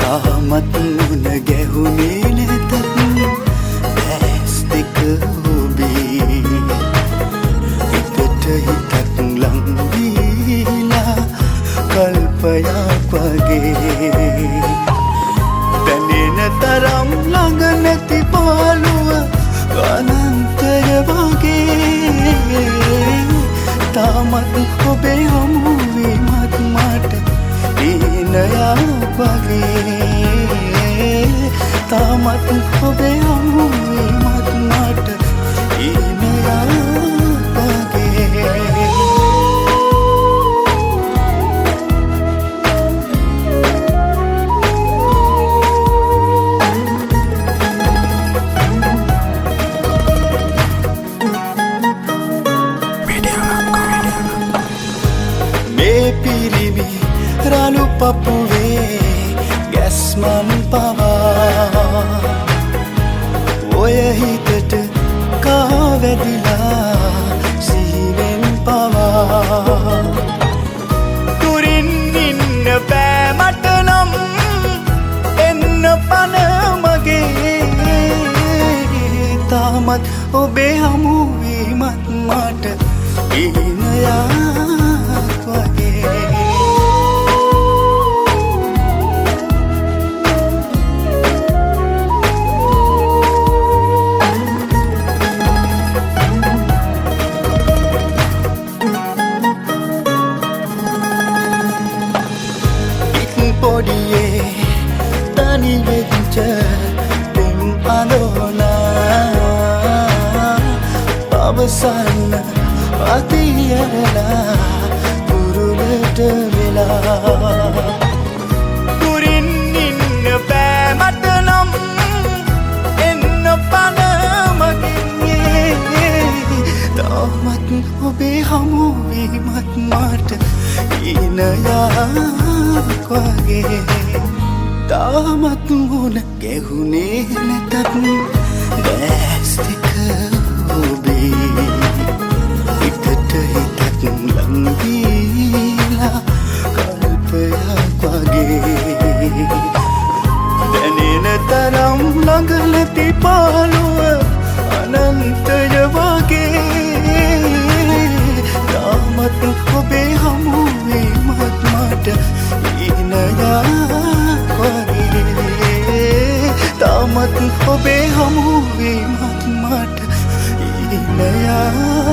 තාමත් මුණ ගැහුනේ නැතත් ඇස් දෙක ඔබේ හිතට හිතක් ලං වීලා කල්පයක් වගේ දැනෙන තරම් ළඟ නැති පාළුව අනන්තය වගේ තාමත් ඔබේ හමුවීමත් මට හීනයක් වගේ තාමත් ඔබේ හමුවීමත් මට හීනයක් වගේ පිරිමි රළු පපුවේ ගැස්මන් පවා ඔය හිතට කාවැදිලා සිහිනෙන් පවා තුරින් ඉන්න බෑ මට නම් එන්න පන මගේ තාමත් ඔබේ හමුවීමත් මට හීනයක් වගේ පොඩියේ තනි වෙච්ච පෙම් අඳෝලා අවසන්න අතියරලා කුරුලට වෙලා තුරින් ඉන්න බෑ මට නම් එන්න පන මගේ තාමත් ඔබේ හමුවීමත් මට හීනයක් වගේ තාමත් මුණ ගැහුනේ නැතත් දැස් දෙක ඔබේ හිතට හිතක් ලං වීලා කල්පයක් වගේ දැනෙන තරම් ළඟ නැති පාළුව අනන්තය වගේ තාමත් ඔබේ හමුවීමත් මට හීනයක් වගේ තාමත් ඔබේ හමුවීමත් මට හීනයක්